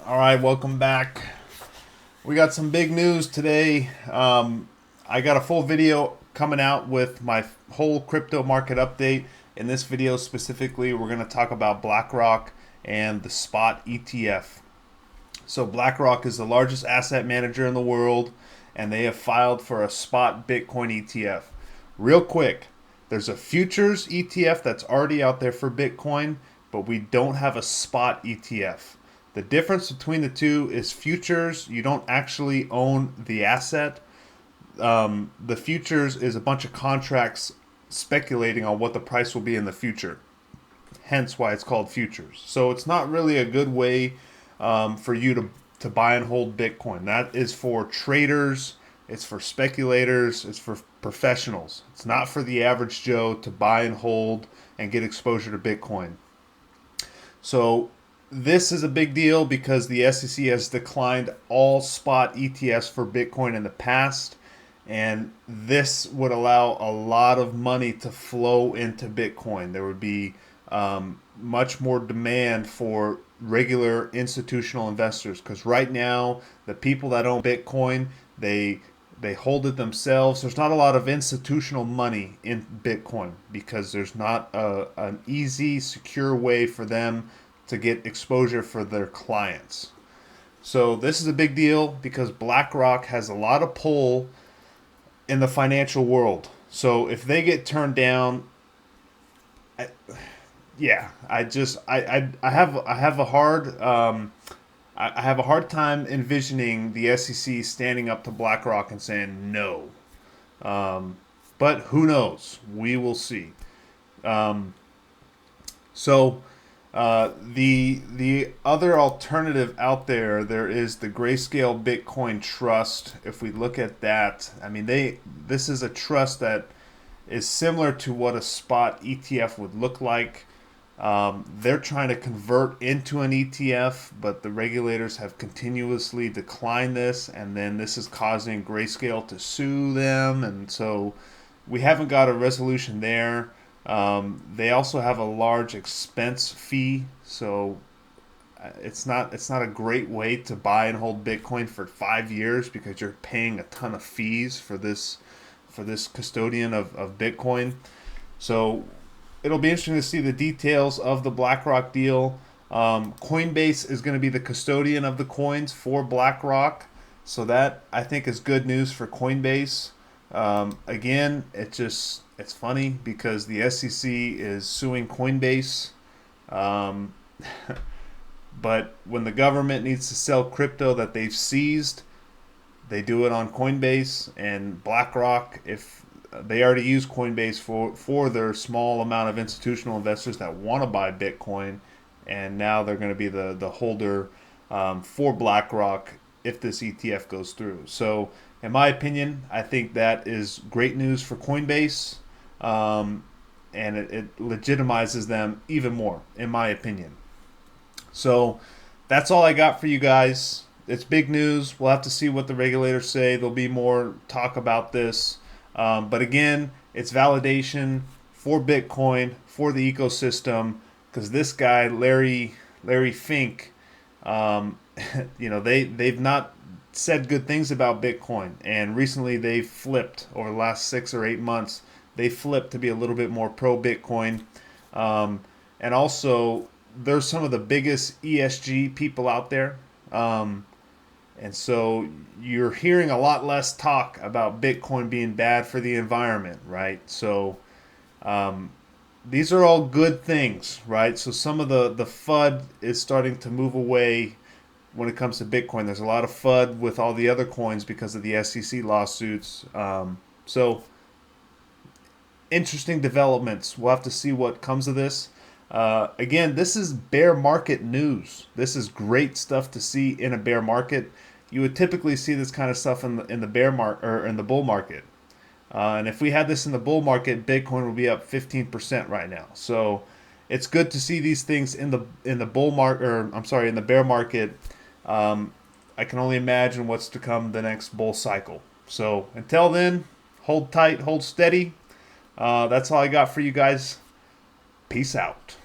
All right, welcome back. We got some big news today. I got a full video coming out with my whole crypto market update. In this video specifically, we're going to talk about BlackRock and the spot ETF. So BlackRock is the largest asset manager in the world, and they have filed for a spot Bitcoin ETF. Real quick, there's a futures ETF that's already out there for Bitcoin, but we don't have a spot ETF. The difference between the two is futures, you don't actually own the asset. The futures is a bunch of contracts speculating on what the price will be in the future, hence why it's called futures. So it's not really a good way for you to buy and hold Bitcoin. That is for traders, it's for speculators, it's for professionals. It's not for the average Joe to buy and hold and get exposure to Bitcoin. So this is a big deal because the SEC has declined all spot ETFs for Bitcoin in the past, and this would allow a lot of money to flow into Bitcoin. There would be much more demand for regular institutional investors because right now the people that own Bitcoin they hold it themselves. There's not a lot of institutional money in Bitcoin because there's not an easy, secure way for them to get exposure for their clients. So this is a big deal because BlackRock has a lot of pull in the financial world. So if they get turned down, I, yeah, I have a hard I have a hard time envisioning the SEC standing up to BlackRock and saying no. But who knows? We will see. Um, so the other alternative out there, there is the Grayscale Bitcoin Trust. If we look at that, I mean this is a trust that is similar to what a spot ETF would look like. They're trying to convert into an ETF, but the regulators have continuously declined this, and then this is causing Grayscale to sue them, and so we haven't got a resolution there. They also have a large expense fee, so it's not a great way to buy and hold Bitcoin for 5 years because you're paying a ton of fees for this custodian of Bitcoin. So it'll be interesting to see the details of the BlackRock deal. Coinbase is going to be the custodian of the coins for BlackRock, so that I think is good news for Coinbase. Again, it's funny because the SEC is suing Coinbase, um, but when the government needs to sell crypto that they've seized, they do it on Coinbase and BlackRock. If they already use Coinbase for their small amount of institutional investors that want to buy Bitcoin, and now they're going to be the holder for BlackRock if this ETF goes through. So, in my opinion, I think that is great news for Coinbase, um, and it legitimizes them even more, in my opinion. So, that's all I got for you guys. It's big news. We'll have to see what the regulators say. There'll be more talk about this. But again, it's validation for Bitcoin, for the ecosystem, because this guy, Larry Fink, um, they've not said good things about Bitcoin, and recently they've flipped over the last 6 or 8 months. They flipped to be a little bit more pro Bitcoin, um, and also there's some of the biggest ESG people out there. And so you're hearing a lot less talk about Bitcoin being bad for the environment, right? So um, these are all good things, right? So some of the FUD is starting to move away when it comes to Bitcoin. There's a lot of FUD with all the other coins because of the SEC lawsuits. So interesting developments. We'll have to see what comes of this. Again, this is bear market news. This is great stuff to see in a bear market. You would typically see this kind of stuff in the bear market or in the bull market. And if we had this in the bull market, Bitcoin would be up 15% right now. So it's good to see these things in the bull market, or I'm sorry, in the bear market. I can only imagine what's to come the next bull cycle. So until then, hold tight, hold steady. That's all I got for you guys. Peace out.